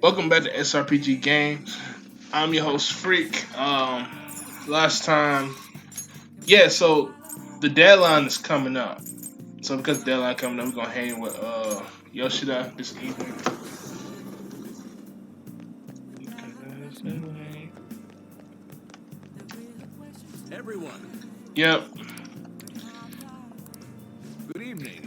Welcome back to SRPG Game. I'm your host Freak. Last time, yeah. So the deadline is coming up. So because the deadline coming up, we're gonna hang with Yoshida this evening. Everyone, Yep. good evening.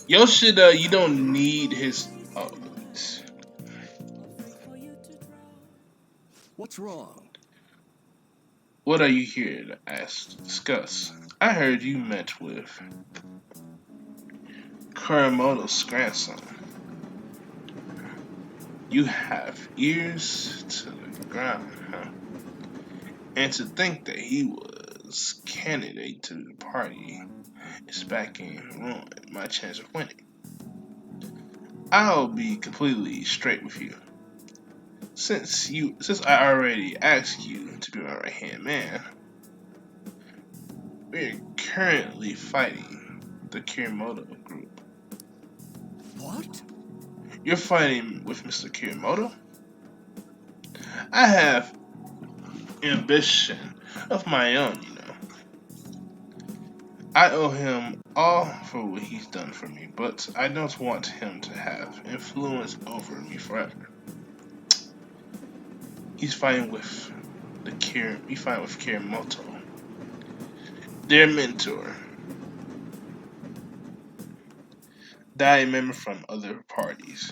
Yoshida, you don't need his. What's wrong? What are you here to ask to discuss? I heard you met with Kuramoto's grandson. You have ears to the ground, huh? And to think that he was candidate to the party is backing ruin my chance of winning. I'll be completely straight with you. Since I already asked you to be my right hand man, we're currently fighting the Kirimoto group. What? You're fighting with Mr. Kirimoto? I have ambition of my own, you know. I owe him all for what he's done for me, but I don't want him to have influence over me forever. He's fighting with he's fighting with Kirimoto, their mentor, that I remember from other parties.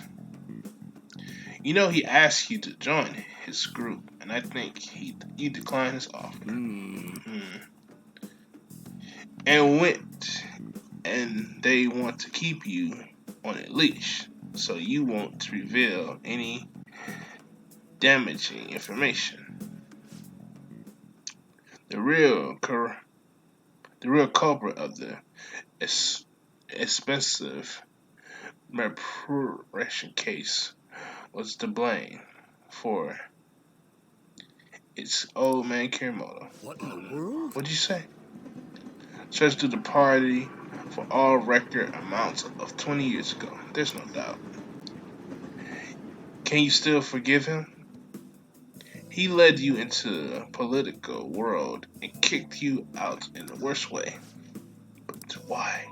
You know, he asked you to join his group, and I think you declined his offer. And went, and they want to keep you on a leash, so you won't reveal any damaging information. The real the real culprit of the expensive reparation case was to blame for its old man Kirimoto. What in the world? What'd you say? Search through the party for all record amounts of 20 years ago. There's no doubt. Can you still forgive him? He led you into the political world and kicked you out in the worst way. But why?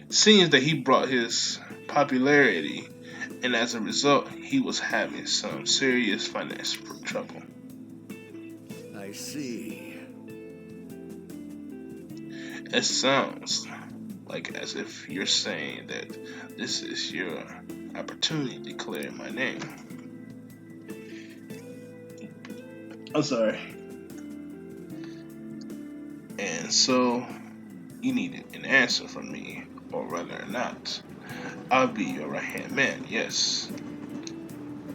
Seems that he brought his popularity, and as a result, he was having some serious financial trouble. I see. It sounds like as if you're saying that this is your opportunity to clear my name. I'm sorry. And so, you need an answer from me, or whether or not I'll be your right hand man, yes.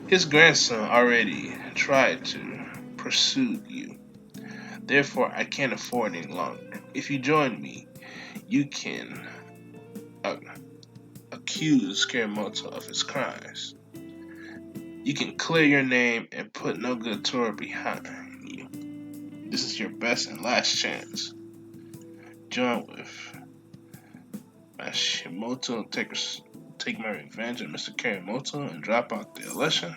His grandson already tried to pursue you. Therefore, I can't afford any longer. If you join me, you can uh, accuse Karamoto of his crimes. You can clear your name and put no good Torah behind you. This is your best and last chance. Join with Mashimoto and take my revenge on Mr. Karamoto and drop out the election.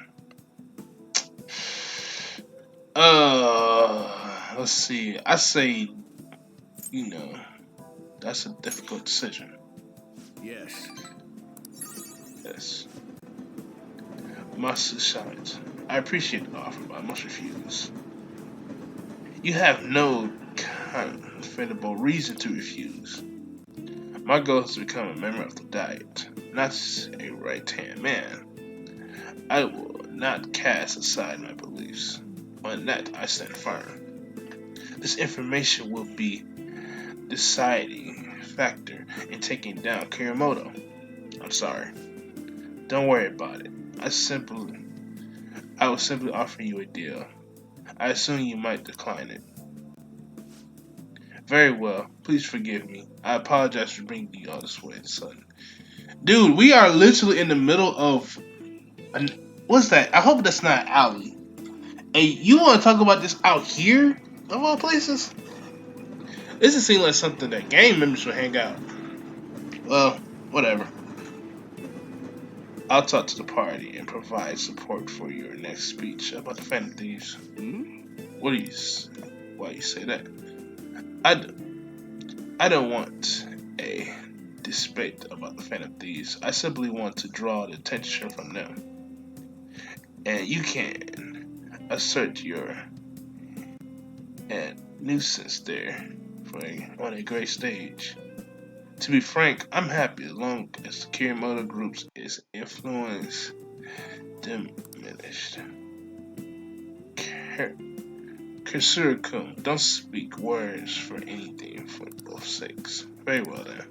Let's see. I say, that's a difficult decision. Yes. Yes. Must shout. I appreciate the offer, but I must refuse. You have no confidable reason to refuse. My goal is to become a member of the Diet, not a right-hand man. I will not cast aside my beliefs. On that, I stand firm. This information will be deciding factor in taking down Kiramoto. I'm sorry. Don't worry about it. I will simply offer you a deal. I assume you might decline it. Very well. Please forgive me. I apologize for bringing you all this way, son. Dude, we are literally in the middle of what's that? I hope that's not alley. Hey, you want to talk about this out here of all places? This doesn't seem like something that gang members would hang out. Well, whatever. I'll talk to the party and provide support for your next speech about the Phantom Thieves. What do you? Why you say that? I don't want a debate about the Phantom Thieves. I simply want to draw the attention from them, and you can assert your nuisance there on a great stage. To be frank, I'm happy as long as the Kirimoto group's influence diminished. Kasura-kun, don't speak words for anything for both sakes. Very well then.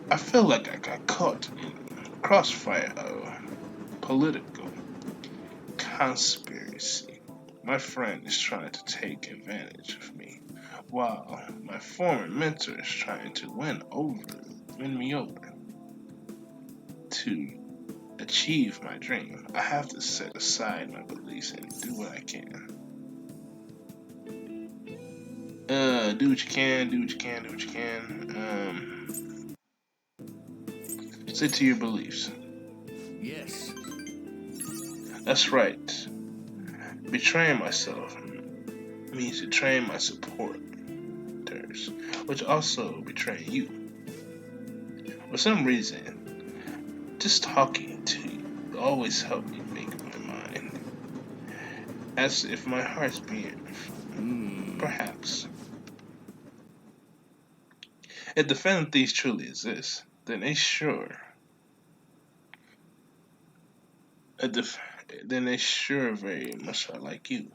I feel like I got caught in the crossfire of political conspiracy. My friend is trying to take advantage of me, while my former mentor is trying to win me over. To achieve my dream, I have to set aside my beliefs and do what I can. Do what you can, do what you can, do what you can. Stick to your beliefs. Yes. That's right. Betraying myself means betraying my supporters, which also betray you. For some reason, just talking to you always helps me make my mind. As if my heart's beating. Perhaps. If the Phantom Thieves truly exist, then they sure very much are like you.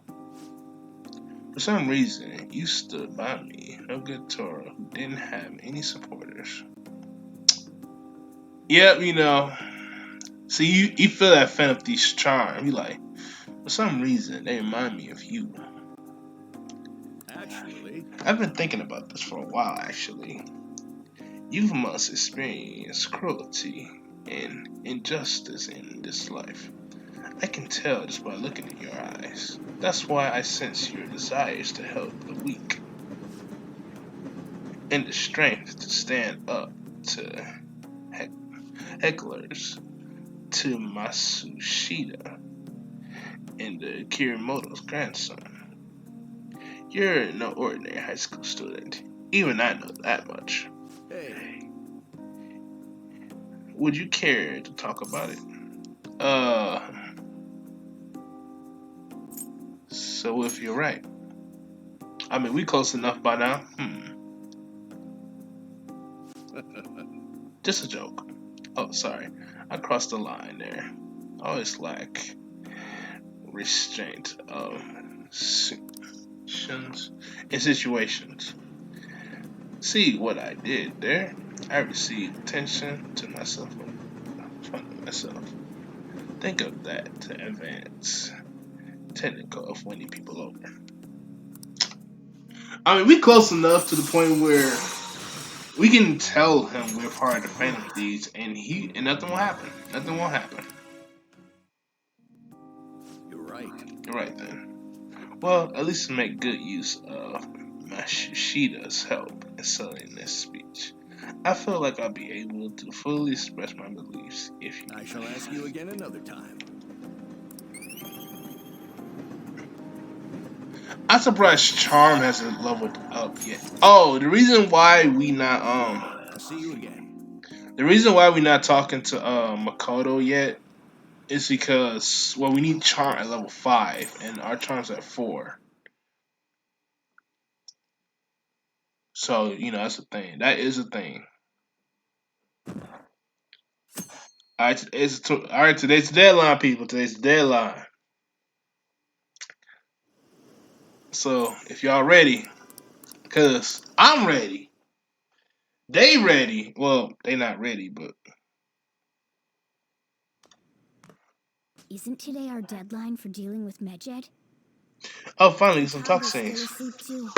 For some reason, you stood by me, no good Tora, who didn't have any supporters. Yep, you know. See, you feel that Phantom Thieves charm. You like, for some reason, they remind me of you. Actually, I've been thinking about this for a while, actually. You must experience cruelty and injustice in this life. I can tell just by looking in your eyes. That's why I sense your desires to help the weak and the strength to stand up to hecklers, to Matsushita and the Kirimoto's grandson. You're no ordinary high school student. Even I know that much. hey, Would you care to talk about it? So if you're right. I mean, we close enough by now. Just a joke. Oh, sorry. I crossed the line there. I always lack restraint of situations. See what I did there? I received attention to myself from myself. Think of that to advance technical of winning people over. I mean, we close enough to the point where we can tell him we're part of the Phantom Thieves, and nothing will happen. Nothing will happen. you're right. You're right then. Well, at least make good use of Mashishida's help in selling this speech. I feel like I'll be able to fully express my beliefs if you. I shall ask you again another time. I'm surprised Charm hasn't leveled up yet. Oh, the reason why we not I'll see you again. the reason why we not talking to Makoto yet is because we need Charm at level 5 and our Charm's at 4. So, that's a thing. That is a thing. Alright, today's the deadline, people. Today's the deadline. So, if y'all ready, because I'm ready. They ready. Well, they not ready, but Isn't today our deadline for dealing with Medjed? oh, finally some Toddler's still toxins. asleep too.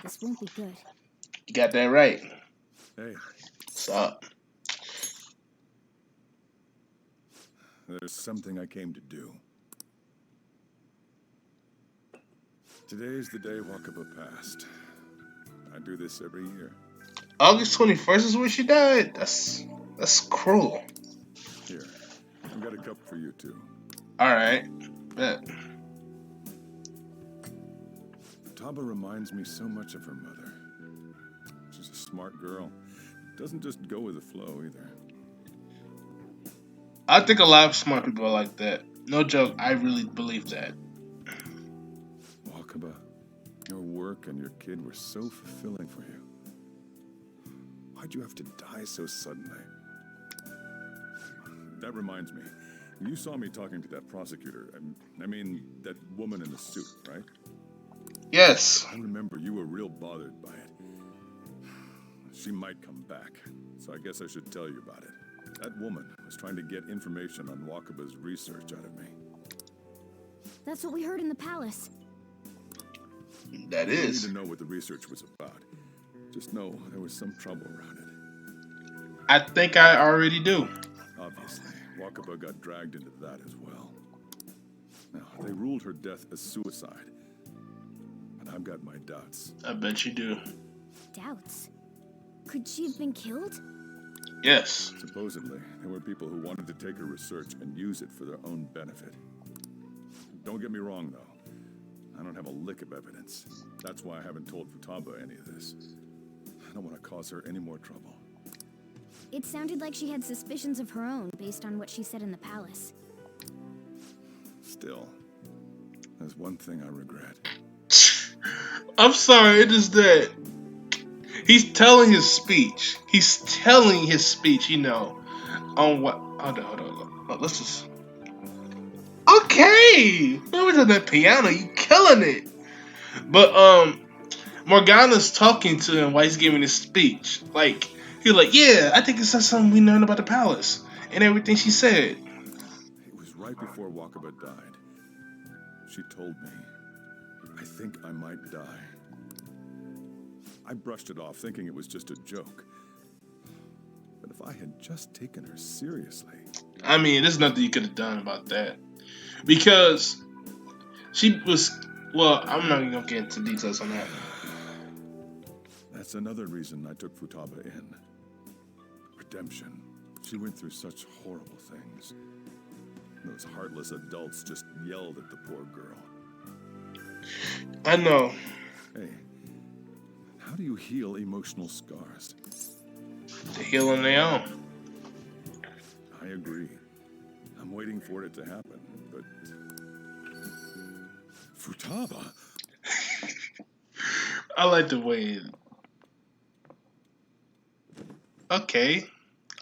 This won't be good. You got that right. Hey, What's up? there's something I came to do. Today is the day Wakaba passed. I do this every year. August 21st is when she died. That's cruel. Here, I've got a cup for you too. All right, bet. Taba reminds me so much of her mother. She's a smart girl. Doesn't just go with the flow either. I think a lot of smart people are like that. No joke, I really believe that. Wakaba, your work and your kid were so fulfilling for you. Why'd you have to die so suddenly? That reminds me. You saw me talking to that prosecutor. I mean, that woman in the suit, right? Yes. I remember you were real bothered by it. She might come back, so I guess I should tell you about it. That woman was trying to get information on Wakaba's research out of me. That's what we heard in the palace. That You don't is. need to know what the research was about. Just know there was some trouble around it. I think I already do. Obviously, Wakaba got dragged into that as well. Now, they ruled her death as suicide. But I've got my doubts. I bet you do. Doubts. Could she have been killed? Yes. Supposedly, there were people who wanted to take her research and use it for their own benefit. Don't get me wrong, though. I don't have a lick of evidence. That's why I haven't told Futaba any of this. I don't want to cause her any more trouble. It sounded like she had suspicions of her own based on what she said in the palace. Still, there's one thing I regret. I'm sorry, it is that he's telling his speech. He's telling his speech, you know, on what. Hold on. Let's just. Okay! What was on that piano? You killing it. But, Morgana's talking to him while he's giving his speech. Like, he's like, yeah, I think it's something we learned about the palace. And everything she said. It was right before Wakaba died. She told me, I think I might die. I brushed it off, thinking it was just a joke. But if I had just taken her seriously... I mean, there's nothing you could have done about that. Because she was... Well, I'm not even going to get into details on that. That's another reason I took Futaba in. Redemption. She went through such horrible things. Those heartless adults just yelled at the poor girl. I know. Hey, how do you heal emotional scars? They heal on their own. I agree. I'm waiting for it to happen, but... Futaba? I like the way... Okay.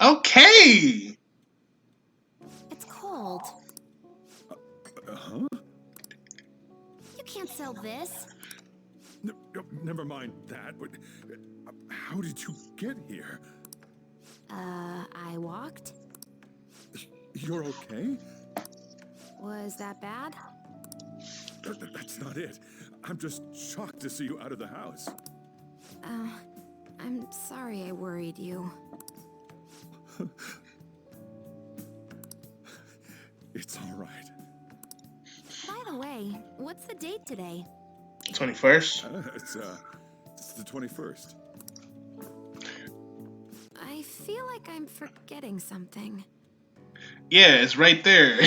Okay! It's cold. Huh? You can't sell this. No, never mind that, but... how did you get here? I walked. You're okay? Was that bad? That's not it. I'm just shocked to see you out of the house. I'm sorry I worried you. It's all right. By the way, what's the date today? 21st? It's the 21st. I feel like I'm forgetting something. Yeah, it's right there.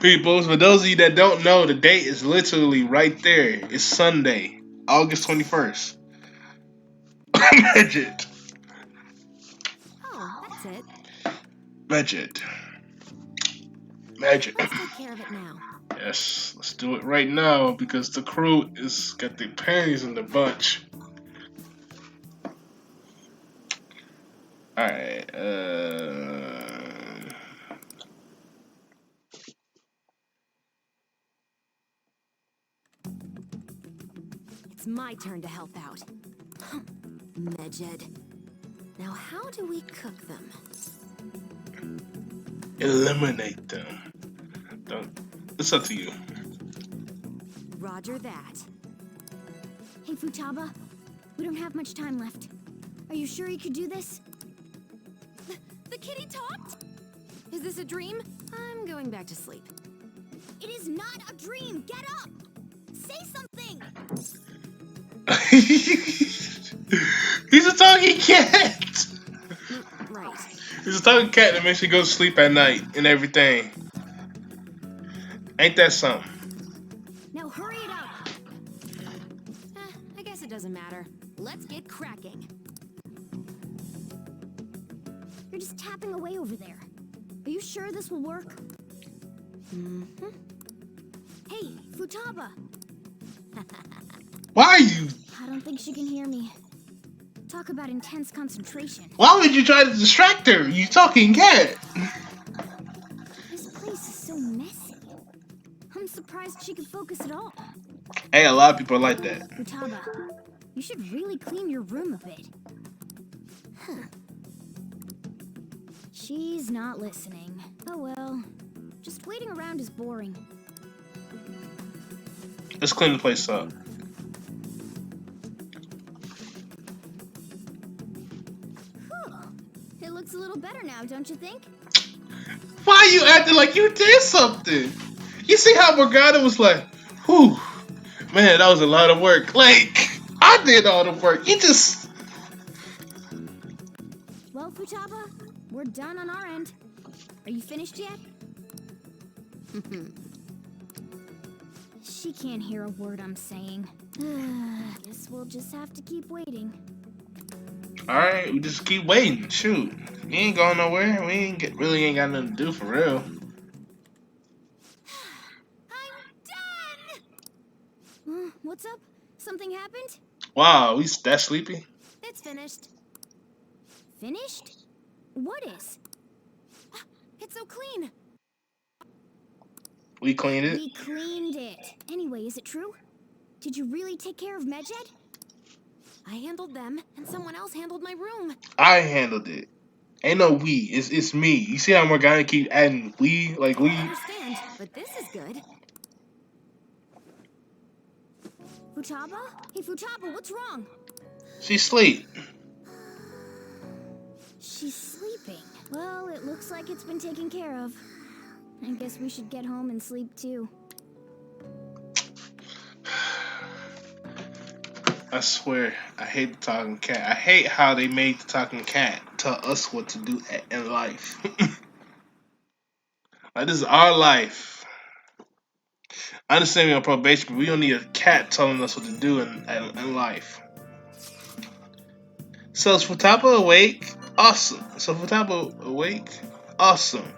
People, for those of you that don't know, the date is literally right there. It's Sunday, August 21st. Magic. Oh, that's it. Magic. Let's take care of it now. Yes, let's do it right now because the crew is got their panties in the bunch. Alright, It's my turn to help out. Medjed. Now how do we cook them? eliminate them. It's up to you. Roger that. Hey, Futaba. We don't have much time left. Are you sure you could do this? The kitty talked? Is this a dream? I'm going back to sleep. It is not a dream. Get up! Say something! He's a talking cat. Right. He's a talking cat that makes you go to sleep at night and everything. Ain't that something? Now hurry it up. I guess it doesn't matter. Let's get cracking. You're just tapping away over there. Are you sure this will work? Mm-hmm. Hey, Futaba! Why are you? I don't think she can hear me. Talk about intense concentration. Why would you try to distract her? You talking cat. This place is so messy. I'm surprised she could focus at all. Hey, a lot of people are like that. Futaba, you should really clean your room a bit. Huh. She's not listening. Oh well. Just waiting around is boring. Let's clean the place up. It looks a little better now, don't you think? Why are you acting like you did something? You see how Morgana was like, whew, man, that was a lot of work. Like, I did all the work. You just... Well, Futaba, we're done on our end. Are you finished yet? She can't hear a word I'm saying. Guess we'll just have to keep waiting. Alright, we just keep waiting. Shoot. We ain't going nowhere. We really ain't got nothing to do for real. I'm done! What's up? Something happened? Wow, we that sleepy? It's finished. Finished? What is? It's so clean. We cleaned it? We cleaned it. Anyway, is it true? Did you really take care of Medjed? I handled them, and someone else handled my room. I handled it. Ain't no we. It's me. You see how Morgana keep adding we? Like we? I understand, but this is good. Futaba? Hey, Futaba, what's wrong? She's asleep. She's sleeping. Well, it looks like it's been taken care of. I guess we should get home and sleep too. I swear, I hate the talking cat. I hate how they made the talking cat tell us what to do in life. Like, this is our life. I understand we're on probation, but we don't need a cat telling us what to do in life. So is Futaba awake? Awesome. So Futaba awake? Awesome.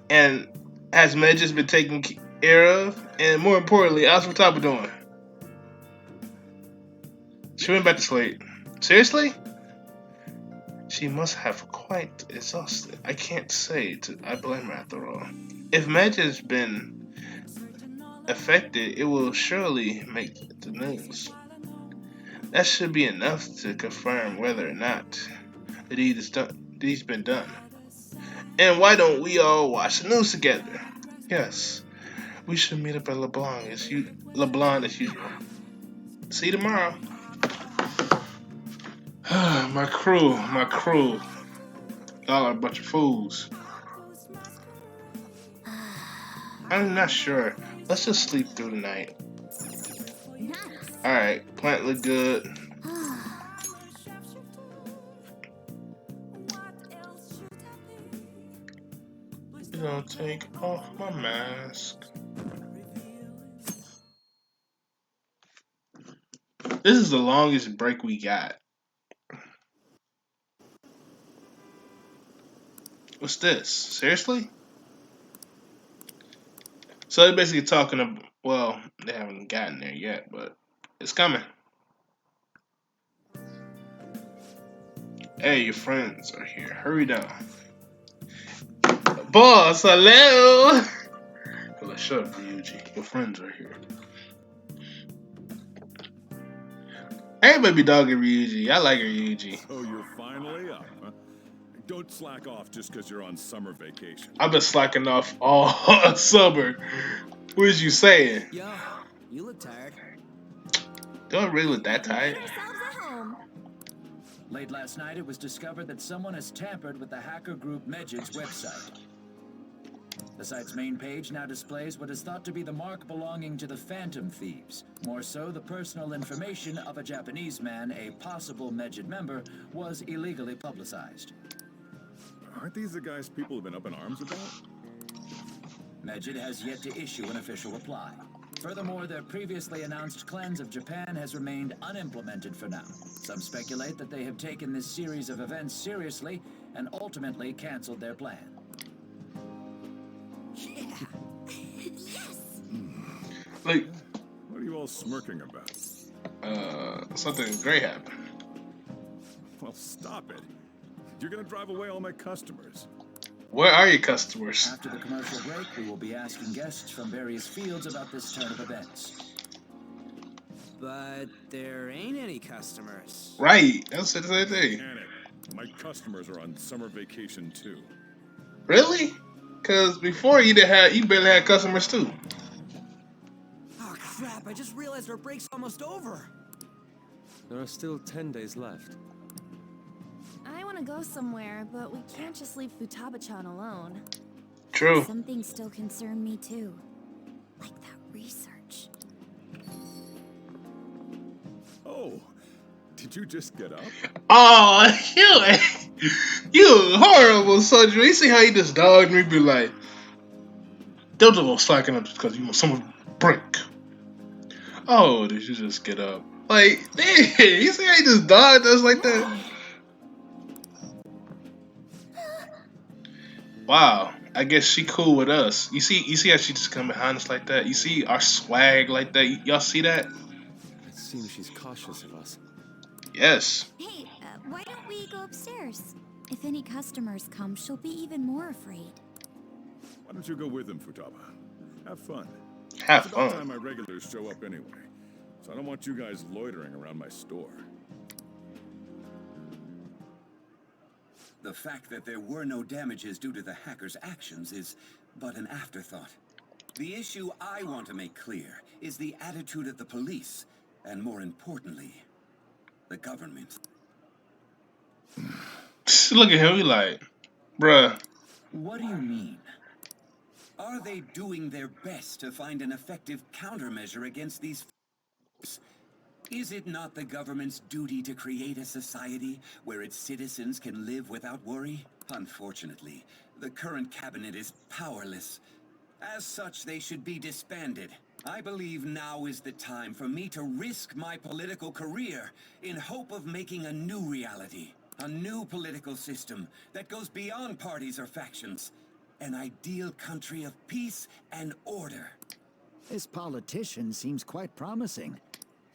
And has Medjed been taken care of? And more importantly, how's Futaba doing? She went back to sleep. Seriously? She must have quite exhausted. I can't say I blame her after all. If Medjed's been affected, it will surely make the news. That should be enough to confirm whether or not the deed's been done. And why don't we all watch the news together? Yes, we should meet up at LeBlanc as usual. See you tomorrow. My crew. Y'all are a bunch of fools. I'm not sure. Let's just sleep through the night. Nice. Alright, plant look good. I'm gonna take off my mask. This is the longest break we got. What's this? Seriously? So they're basically talking about, well, they haven't gotten there yet, but it's coming. Hey, your friends are here. Hurry down. Boss, hello! Shut up, Ryuji. Your friends are here. Hey, baby dog and Ryuji. I like Ryuji. Oh, you're finally up, huh? Don't slack off just because you're on summer vacation. I've been slacking off all summer. What is you saying? Yo, you look tired. Do I really look that tired? Get ourselves at home. Late last night, it was discovered that someone has tampered with the hacker group Medjed's website. The site's main page now displays what is thought to be the mark belonging to the Phantom Thieves. More so, the personal information of a Japanese man, a possible Medjed member, was illegally publicized. Aren't these the guys people have been up in arms about? Medjed has yet to issue an official reply. Furthermore, their previously announced cleanse of Japan has remained unimplemented for now. Some speculate that they have taken this series of events seriously and ultimately canceled their plan. Like, What are you all smirking about? something great happened. Well, stop it. You're gonna drive away all my customers. Where are your customers? After the commercial break, we will be asking guests from various fields about this turn of events. But there ain't any customers. Right, that's the same thing. Panic. My customers are on summer vacation too. Really? Cause before you barely had customers too. Oh crap, I just realized our break's almost over. There are still 10 days left. I want to go somewhere, but we can't just leave Futaba-chan alone. True. Some things still concern me too. Like that research. Oh, did you just get up? Oh, you horrible soldier. You see how he just dogged me? Be like, those are all slacking up just because you want someone to break. Oh, did you just get up? Like, damn, you see how he just dogged us like that? Wow, I guess she cool with us. You see how she just come behind us like that? You see our swag like that? Y'all see that? It seems she's cautious of us. Yes. Hey, why don't we go upstairs? If any customers come, she'll be even more afraid. Why don't you go with them, Futaba? Have fun. Have It's about fun. time my regulars show up anyway. So I don't want you guys loitering around my store. The fact that there were no damages due to the hacker's actions is but an afterthought. The issue I want to make clear is the attitude of the police, and more importantly, the government. Look at him, he like, bruh. What do you mean? Are they doing their best to find an effective countermeasure against these f***s? Is it not the government's duty to create a society where its citizens can live without worry? Unfortunately, the current cabinet is powerless. As such, they should be disbanded. I believe now is the time for me to risk my political career in hope of making a new reality. A new political system that goes beyond parties or factions. An ideal country of peace and order. This politician seems quite promising.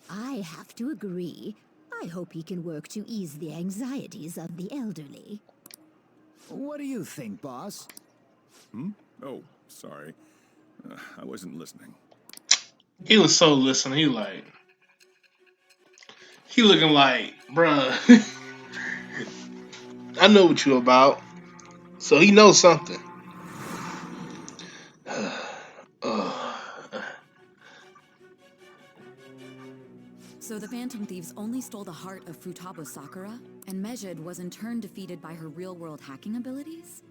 I have to agree. I hope he can work to ease the anxieties of the elderly. What do you think, boss? Oh, sorry. I wasn't listening. He was so listening. He looking like, bruh. I know what you about. So he knows something. So the Phantom Thieves only stole the heart of Futaba Sakura, and Medjed was in turn defeated by her real-world hacking abilities?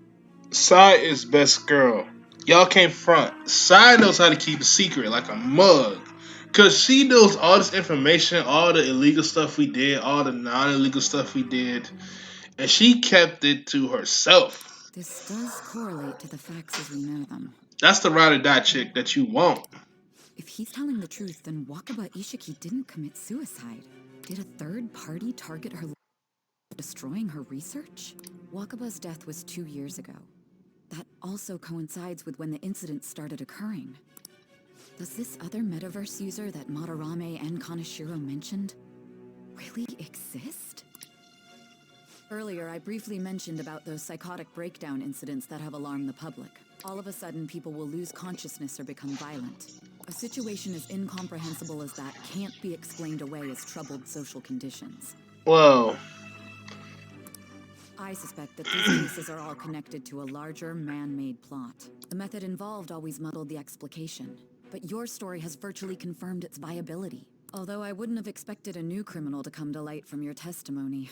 Sai is best girl. Y'all can't front. Sai knows how to keep a secret like a mug. Cause she knows all this information, all the illegal stuff we did, all the non-illegal stuff we did. And she kept it to herself. This does correlate to the facts as we know them. That's the ride or die chick that you want. If he's telling the truth, then Wakaba Ishiki didn't commit suicide. Did a third party target her, destroying her research? Wakaba's death was 2 years ago. That also coincides with when the incident started occurring. Does this other metaverse user that Madarame and Kaneshiro mentioned really exist? Earlier, I briefly mentioned about those psychotic breakdown incidents that have alarmed the public. All of a sudden, people will lose consciousness or become violent. A situation as incomprehensible as that can't be explained away as troubled social conditions. Whoa. I suspect that these cases are all connected to a larger, man-made plot. The method involved always muddled the explication, but your story has virtually confirmed its viability. Although I wouldn't have expected a new criminal to come to light from your testimony.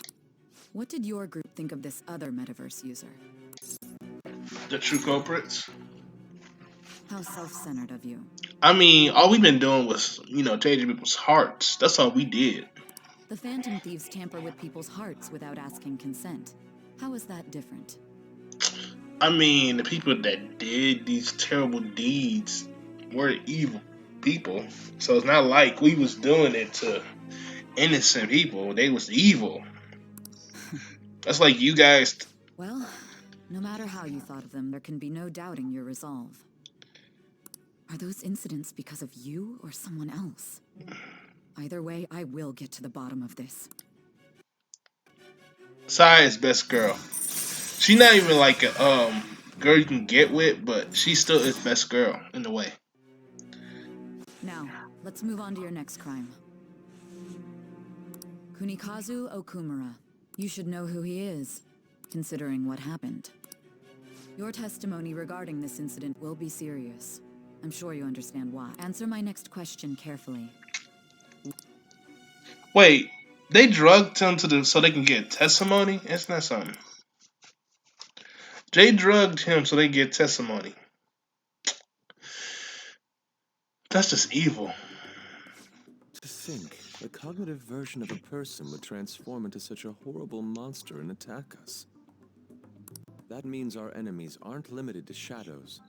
What did your group think of this other metaverse user? The true culprits? How self-centered of you. I mean, all we've been doing was, changing people's hearts. That's all we did. The Phantom Thieves tamper with people's hearts without asking consent. How is that different? I mean, the people that did these terrible deeds were evil people. So it's not like we was doing it to innocent people. They was evil. That's like you guys. Well, no matter how you thought of them, there can be no doubting your resolve. Are those incidents because of you or someone else? Either way, I will get to the bottom of this. Sai is best girl. She's not even like a girl you can get with, but she still is best girl in a way. Now, let's move on to your next crime. Kunikazu Okumura. You should know who he is, considering what happened. Your testimony regarding this incident will be serious. I'm sure you understand why. Answer my next question carefully. Wait, they drugged him so they can get testimony? Isn't that something? They drugged him so they can get testimony. That's just evil. To think, the cognitive version of a person would transform into such a horrible monster and attack us. That means our enemies aren't limited to shadows.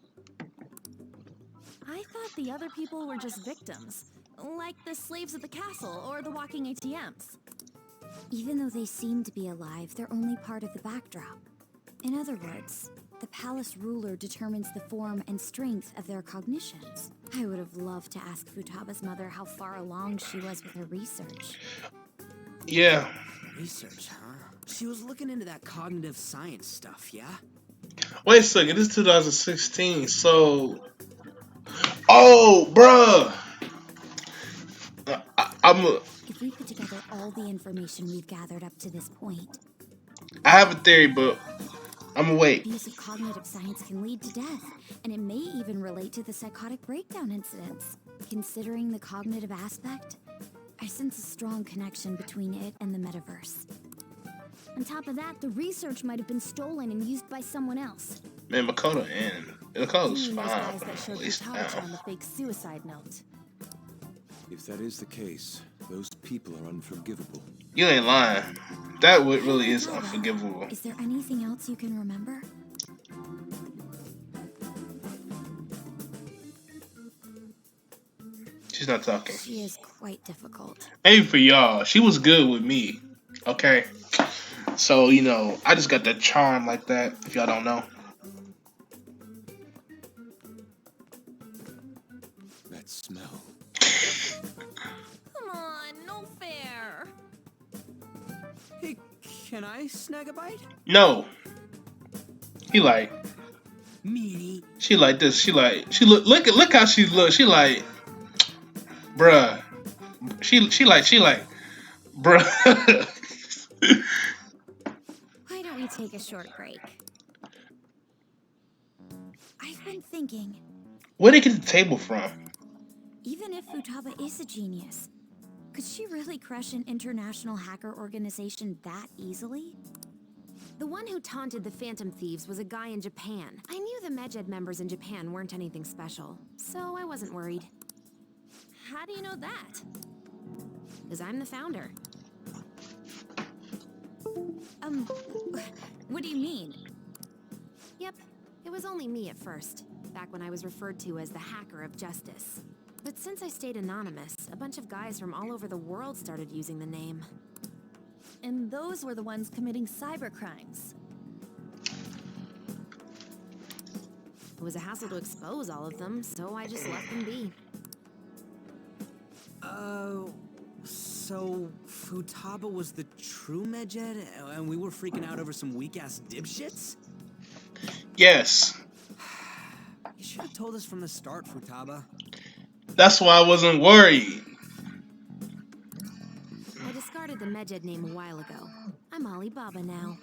I thought the other people were just victims, like the slaves at the castle or the walking ATMs. Even though they seem to be alive, they're only part of the backdrop. In other words, the palace ruler determines the form and strength of their cognitions. I would have loved to ask Futaba's mother how far along she was with her research. Yeah. Research, huh? She was looking into that cognitive science stuff, yeah? Wait a second, this is 2016, so... Oh, bruh! If we put together all the information we've gathered up to this point... I have a theory, but I'm gonna wait. The use of cognitive science can lead to death, and it may even relate to the psychotic breakdown incidents. Considering the cognitive aspect, I sense a strong connection between it and the metaverse. On top of that, the research might have been stolen and used by someone else. Man, Makoto Makoto's You mean fine. those guys that showed At least Futaba now. on the fake suicide note. If that is the case, those people are unforgivable. You ain't lying. That really is unforgivable. Is there anything else you can remember? She's not talking. She is quite difficult. Maybe for y'all, she was good with me. Okay? So, I just got that charm like that, if y'all don't know. That smell. Come on, no fair. Hey, can I snag a bite? No. He like, Meanie. she like this. She look how she look. She like, bruh. She like, bruh. Why don't we take a short break? I've been thinking, Where'd they get the table from? even if Futaba is a genius, could she really crush an international hacker organization that easily? The one who taunted the Phantom Thieves was a guy in Japan. I knew the Medjed members in Japan weren't anything special, so I wasn't worried. How do you know that? Because I'm the founder. What do you mean? Yep, it was only me at first, back when I was referred to as the Hacker of Justice. But since I stayed anonymous, a bunch of guys from all over the world started using the name. And those were the ones committing cybercrimes. It was a hassle to expose all of them, so I just left them be. So Futaba was the true Medjed, and we were freaking out over some weak-ass dipshits? Yes. You should have told us from the start, Futaba. That's why I wasn't worried. I discarded the Medjed name a while ago. I'm Alibaba now.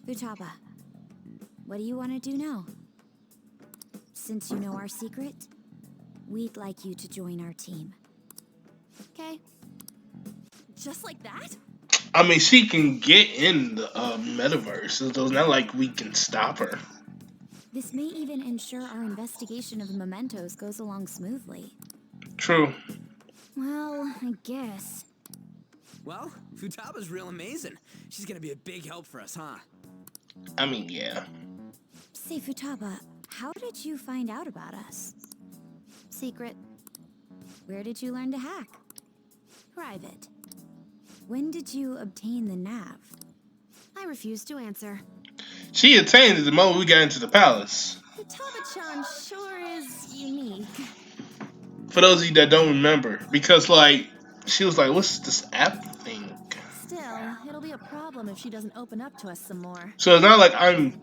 Futaba, what do you want to do now? Since you know our secret, we'd like you to join our team. Okay? Just like that? I mean, she can get in the metaverse, so it's not like we can stop her. This may even ensure our investigation of the mementos goes along smoothly. True. Well, I guess. Well, Futaba's real amazing. She's gonna be a big help for us, huh? I mean, yeah. Say, Futaba, how did you find out about us? Secret. Where did you learn to hack? Private. When did you obtain the nav? I refuse to answer. She attained it the moment we got into the palace. Futaba-chan sure is unique. For those of you that don't remember, because like she was like, "What's this app thing?" Still, it'll be a problem if she doesn't open up to us some more. So it's not like I'm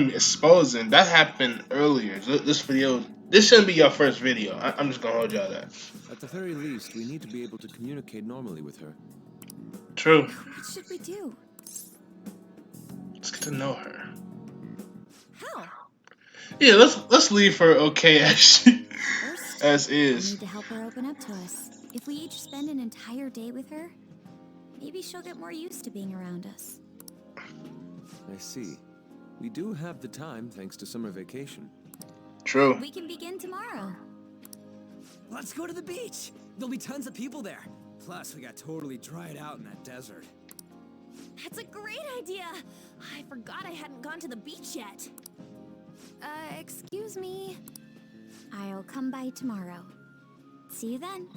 exposing. That happened earlier. This video, this shouldn't be your first video. I'm just gonna hold y'all that. At the very least, we need to be able to communicate normally with her. True. What should we do? Let's get to know her. How? Yeah, let's leave her okay as she as We is. need to help her open up to us. If we each spend an entire day with her, maybe she'll get more used to being around us. I see. We do have the time thanks to summer vacation. True. We can begin tomorrow. Let's go to the beach. There'll be tons of people there. Plus, we got totally dried out in that desert. That's a great idea. I forgot I hadn't gone to the beach yet. Excuse me. I'll come by tomorrow. See you then.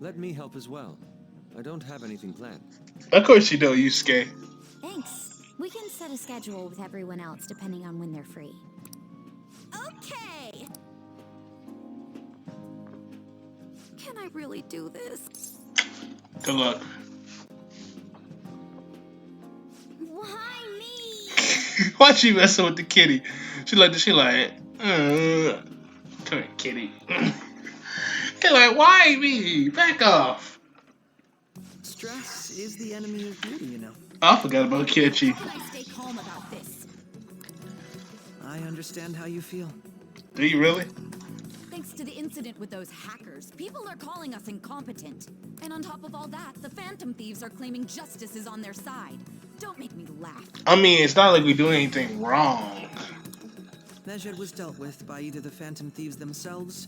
Let me help as well. I don't have anything planned. Of course you don't, Yusuke. Thanks. We can set a schedule with everyone else depending on when they're free. Okay. Can I really do this? Good luck. Why me? Why she messing with the kitty? She like, come here, kitty. You're like, why me? Back off. Stress is the enemy of beauty, you know. I forgot about Kichi. How can I stay calm about this? I understand how you feel. Do you really? Thanks to the incident with those hackers, people are calling us incompetent. And on top of all that, the Phantom Thieves are claiming justice is on their side. Don't make me laugh. I mean, it's not like we do anything wrong. Medjed was dealt with by either the Phantom Thieves themselves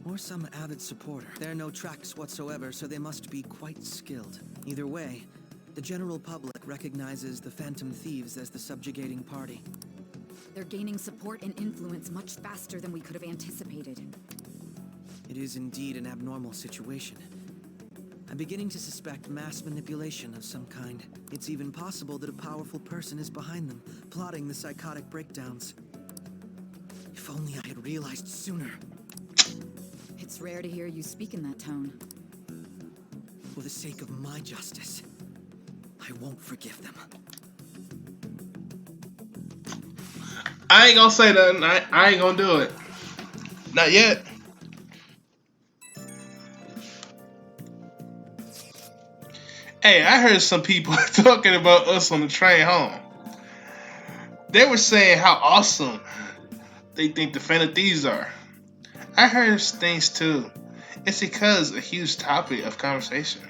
or some avid supporter. There are no tracks whatsoever, so they must be quite skilled. Either way, the general public recognizes the Phantom Thieves as the subjugating party. They're gaining support and influence much faster than we could have anticipated. It is indeed an abnormal situation. I'm beginning to suspect mass manipulation of some kind. It's even possible that a powerful person is behind them, plotting the psychotic breakdowns. If only I had realized sooner. It's rare to hear you speak in that tone. For the sake of my justice, I won't forgive them. I ain't gonna say nothing. I ain't gonna do it. Not yet. Hey, I heard some people talking about us on the train home. They were saying how awesome they think the Phantom Thieves are. I heard things too. It's because a huge topic of conversation.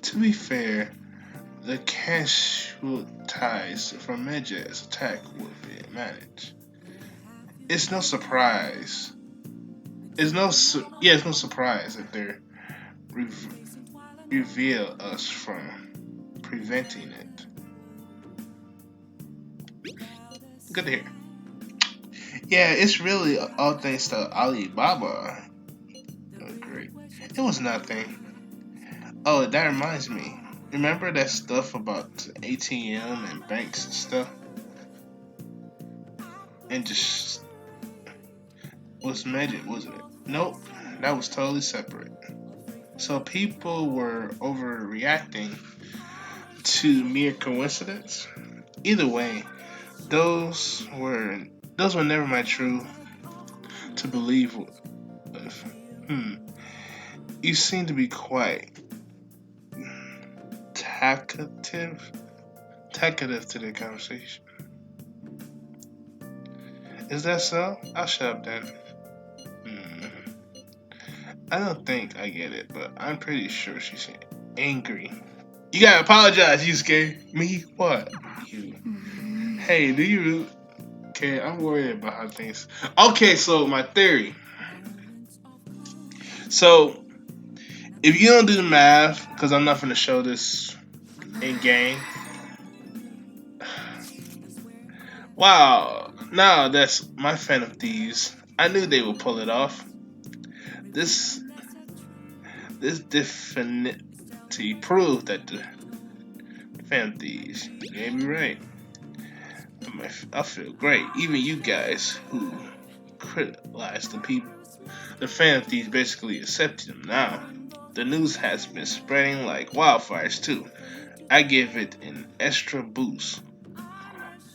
To be fair, the casualties from Medjed's attack will be managed. It's no surprise. It's no surprise that they reveal us from preventing it. Good to hear. Yeah, it's really all thanks to Alibaba. Great. It was nothing. Oh, that reminds me. Remember that stuff about ATM and banks and stuff? And just was Medjed, wasn't it? Nope, that was totally separate. So people were overreacting to mere coincidence. Either way, those were never my true to believe with. You seem to be quite talkative to the conversation. Is that so? I'll shut up then. I don't think I get it, but I'm pretty sure she's angry. You gotta apologize, Yusuke. Me? What? You. Hey, do you... Okay, I'm worried about how things... Okay, so my theory. So, if you don't do the math, because I'm not going to show this in game. Wow, now that's my Phantom Thieves. I knew they would pull it off. This definitely proved that the Phantom Thieves gave me right. I feel great. Even you guys who criticized the people, the Phantom Thieves basically accepted them now. The news has been spreading like wildfires too. I give it an extra boost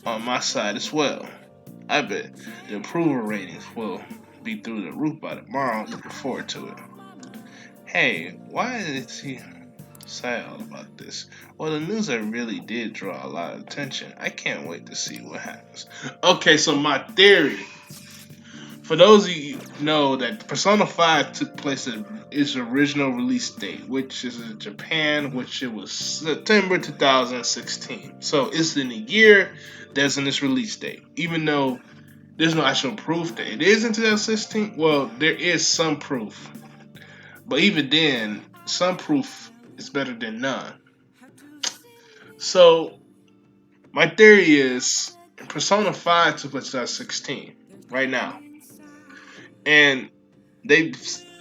on my side as well. I bet the approval ratings will be through the roof by tomorrow. I'm looking forward to it. Hey, why is he silent about this? Well, the news really did draw a lot of attention. I can't wait to see what happens. Okay, so my theory. For those of you who know that Persona 5 took place at its original release date, which is in Japan, which it was September 2016. So it's in a year that's in its release date. Even though there's no actual proof that it is in 2016, well, there is some proof. But even then, some proof is better than none. So my theory is Persona 5 took place in 2016, right now. And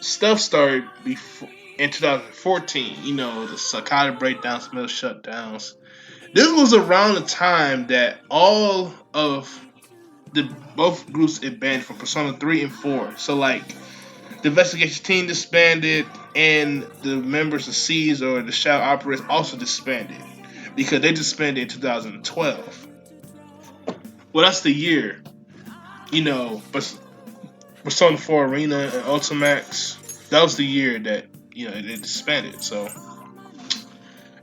stuff started before in 2014. You know, the Sakata breakdowns, mill shutdowns. This was around the time that all of both groups had banned from Persona 3 and 4. So like the investigation team disbanded, and the members of SEES or the Shadow Operators also disbanded because they disbanded in 2012. Well, that's the year, you know, but Persona 4 Arena and Ultimax, that was the year that, you know, it disbanded. So,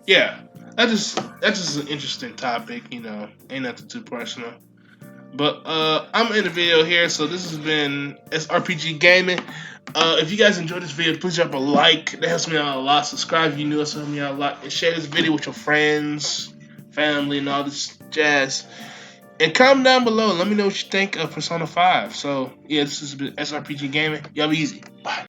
yeah, that's just an interesting topic, you know, ain't nothing too personal. But I'm in the video here, so this has been SRPG Gaming. If you guys enjoyed this video, please drop a like. That helps me out a lot. Subscribe if you new, so helps me out a lot. And share this video with your friends, family, and all this jazz. And comment down below. Let me know what you think of Persona 5. So, yeah, this has been SRPG Gaming. Y'all be easy. Bye.